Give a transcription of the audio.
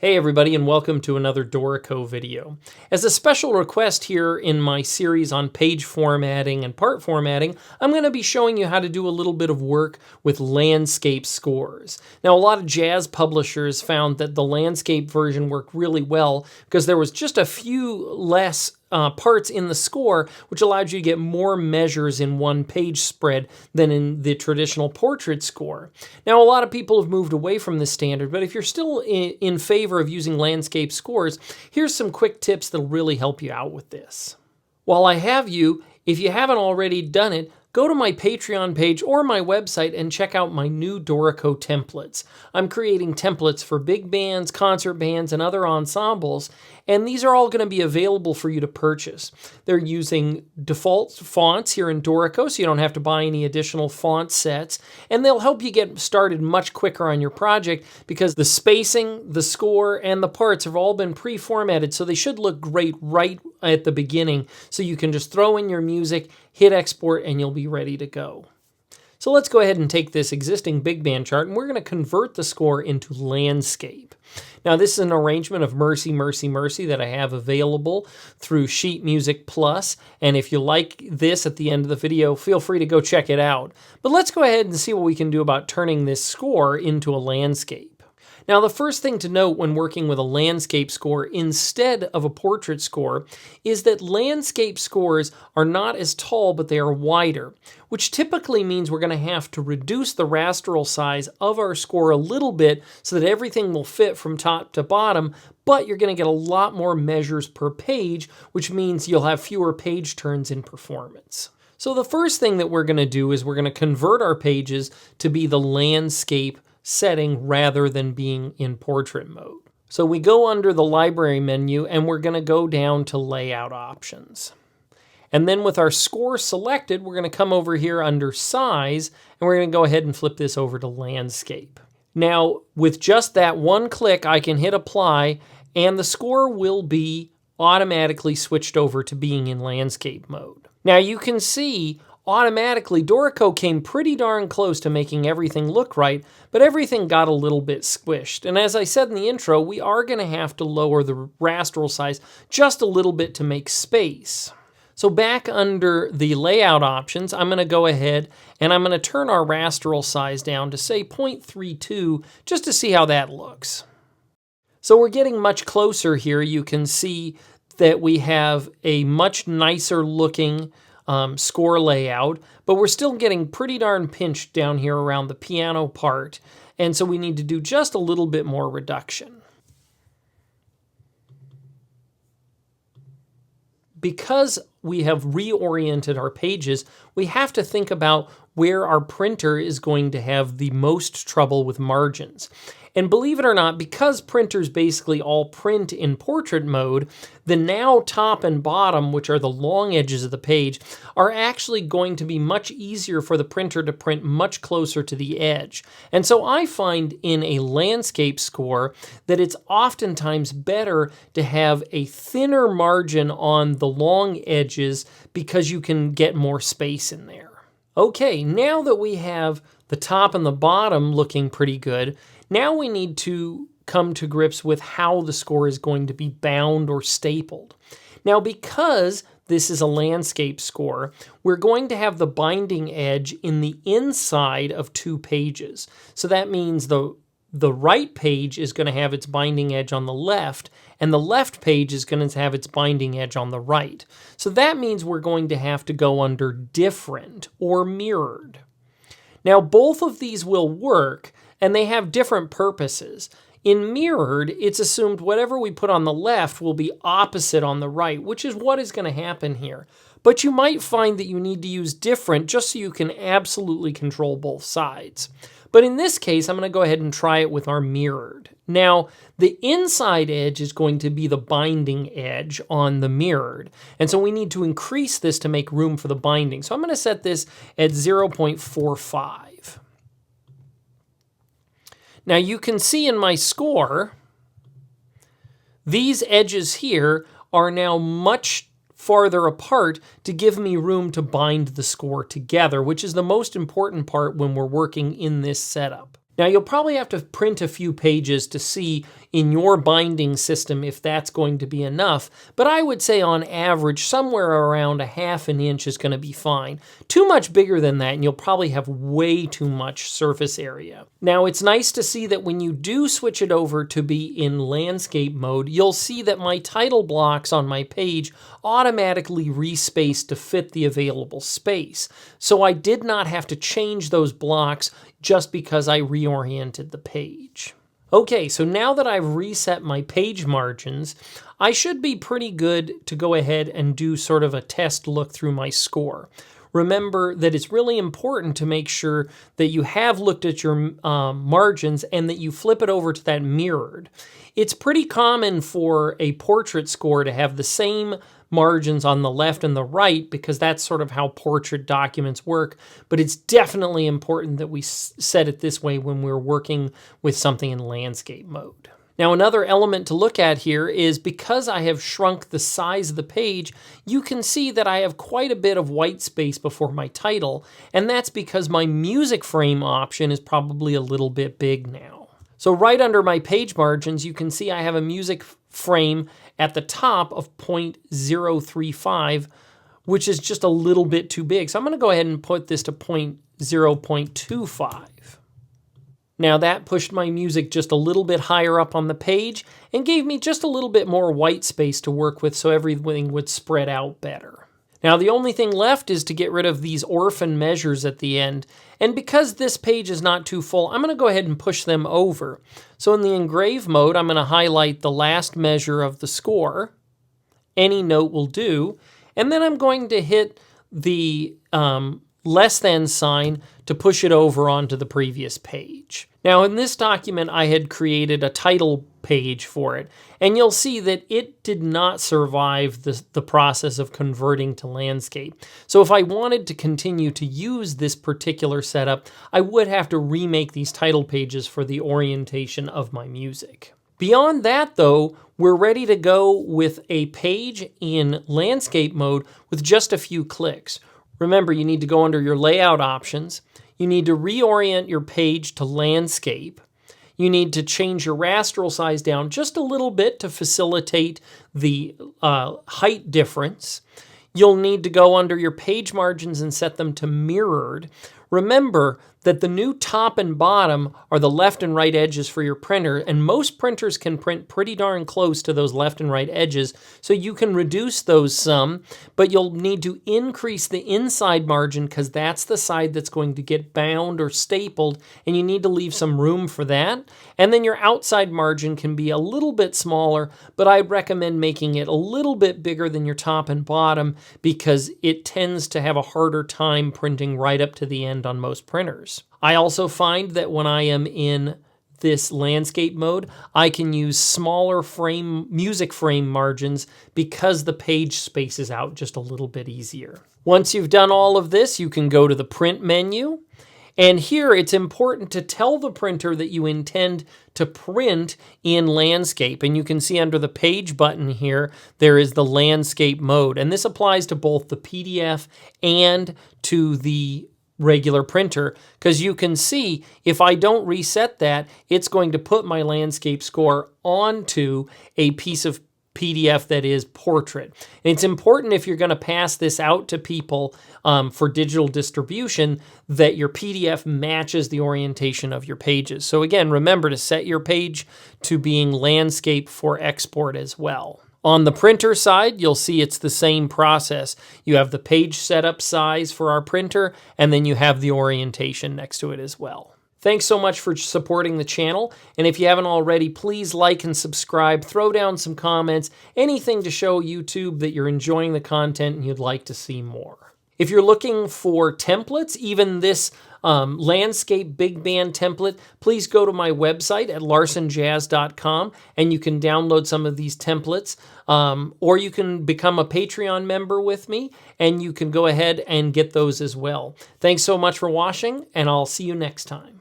Hey everybody, and welcome to another Dorico video. As a special request here in my series on page formatting and part formatting, I'm going to be showing you how to do a little bit of work with landscape scores. Now, a lot of jazz publishers found that the landscape version worked really well because there was just a few less parts in the score, which allowed you to get more measures in one page spread than in the traditional portrait score. Now, a lot of people have moved away from this standard, but if you're still in favor of using landscape scores, here's some quick tips that'll really help you out with this. While I have you, if you haven't already done it, go to my Patreon page or my website and check out my new Dorico templates. I'm creating templates for big bands, concert bands, and other ensembles, and these are all going to be available for you to purchase. They're using default fonts here in Dorico, so you don't have to buy any additional font sets, and they'll help you get started much quicker on your project because the spacing, the score, and the parts have all been pre-formatted, so they should look great right at the beginning, so you can just throw in your music, hit export, and you'll be ready to go. So let's go ahead and take this existing big band chart, and we're going to convert the score into landscape. Now, this is an arrangement of Mercy, Mercy, Mercy that I have available through Sheet Music Plus, and if you like this at the end of the video, feel free to go check it out. But let's go ahead and see what we can do about turning this score into a landscape. Now, the first thing to note when working with a landscape score instead of a portrait score is that landscape scores are not as tall, but they are wider, which typically means we're going to have to reduce the rasteral size of our score a little bit so that everything will fit from top to bottom, but you're going to get a lot more measures per page, which means you'll have fewer page turns in performance. So the first thing that we're going to do is we're going to convert our pages to be the landscape setting rather than being in portrait mode. So we go under the library menu and we're going to go down to layout options. And then with our score selected, we're going to come over here under size and we're going to go ahead and flip this over to landscape. Now, with just that one click, I can hit apply and the score will be automatically switched over to being in landscape mode. Now you can see automatically, Dorico came pretty darn close to making everything look right, but everything got a little bit squished. And as I said in the intro, we are going to have to lower the rasteral size just a little bit to make space. So back under the layout options, I'm going to go ahead and I'm going to turn our rasteral size down to say 0.32 just to see how that looks. So we're getting much closer here. You can see that we have a much nicer looking score layout, but we're still getting pretty darn pinched down here around the piano part, and so we need to do just a little bit more reduction. Because we have reoriented our pages, we have to think about where our printer is going to have the most trouble with margins. And believe it or not, because printers basically all print in portrait mode, the now top and bottom, which are the long edges of the page, are actually going to be much easier for the printer to print much closer to the edge. And so I find in a landscape score that it's oftentimes better to have a thinner margin on the long edges because you can get more space in there. Okay, now that we have the top and the bottom looking pretty good, now we need to come to grips with how the score is going to be bound or stapled. Now, because this is a landscape score, we're going to have the binding edge in the inside of two pages. So that means the right page is going to have its binding edge on the left, and the left page is going to have its binding edge on the right. So that means we're going to have to go under different or mirrored. Now, both of these will work, and they have different purposes. In mirrored, it's assumed whatever we put on the left will be opposite on the right, which is what is going to happen here. But you might find that you need to use different just so you can absolutely control both sides. But in this case, I'm going to go ahead and try it with our mirrored. Now, the inside edge is going to be the binding edge on the mirrored. And so we need to increase this to make room for the binding. So I'm going to set this at 0.45. Now you can see in my score, these edges here are now much farther apart to give me room to bind the score together, which is the most important part when we're working in this setup. Now you'll probably have to print a few pages to see in your binding system if that's going to be enough, but I would say on average somewhere around 1/2 inch is going to be fine. Too much bigger than that and you'll probably have way too much surface area. Now it's nice to see that when you do switch it over to be in landscape mode, you'll see that my title blocks on my page automatically respace to fit the available space. So I did not have to change those blocks just because I reoriented the page. Okay, so now that I've reset my page margins, I should be pretty good to go ahead and do sort of a test look through my score. Remember that it's really important to make sure that you have looked at your margins and that you flip it over to that mirrored. It's pretty common for a portrait score to have the same margins on the left and the right because that's sort of how portrait documents work, but it's definitely important that we set it this way when we're working with something in landscape mode. Now another element to look at here is because I have shrunk the size of the page, you can see that I have quite a bit of white space before my title, and that's because my music frame option is probably a little bit big now. So right under my page margins, you can see I have a music frame at the top of 0.035, which is just a little bit too big. So I'm going to go ahead and put this to 0.25. Now that pushed my music just a little bit higher up on the page and gave me just a little bit more white space to work with so everything would spread out better. Now the only thing left is to get rid of these orphan measures at the end, and because this page is not too full, I'm going to go ahead and push them over. So in the engrave mode, I'm going to highlight the last measure of the score. Any note will do, and then I'm going to hit the less than sign to push it over onto the previous page. Now in this document I had created a title page for it, and you'll see that it did not survive the process of converting to landscape. So if I wanted to continue to use this particular setup, I would have to remake these title pages for the orientation of my music. Beyond that though, we're ready to go with a page in landscape mode with just a few clicks. Remember, you need to go under your layout options. You need to reorient your page to landscape. You need to change your raster size down just a little bit to facilitate the height difference. You'll need to go under your page margins and set them to mirrored. Remember that the new top and bottom are the left and right edges for your printer, and most printers can print pretty darn close to those left and right edges, so you can reduce those some, but you'll need to increase the inside margin because that's the side that's going to get bound or stapled, and you need to leave some room for that. And then your outside margin can be a little bit smaller, but I recommend making it a little bit bigger than your top and bottom because it tends to have a harder time printing right up to the end on most printers. I also find that when I am in this landscape mode, I can use smaller music frame margins because the page spaces out just a little bit easier. Once you've done all of this, you can go to the print menu. And here it's important to tell the printer that you intend to print in landscape. And you can see under the page button here, there is the landscape mode. And this applies to both the PDF and to the regular printer, because you can see if I don't reset that, it's going to put my landscape score onto a piece of PDF that is portrait. And it's important if you're going to pass this out to people for digital distribution that your PDF matches the orientation of your pages. So again, remember to set your page to being landscape for export as well. On the printer side, you'll see it's the same process. You have the page setup size for our printer, and then you have the orientation next to it as well. Thanks so much for supporting the channel, and if you haven't already, please like and subscribe, throw down some comments, anything to show YouTube that you're enjoying the content and you'd like to see more. If you're looking for templates, even this landscape big band template, please go to my website at larsenjazz.com and you can download some of these templates, or you can become a Patreon member with me and you can go ahead and get those as well. Thanks so much for watching, and I'll see you next time.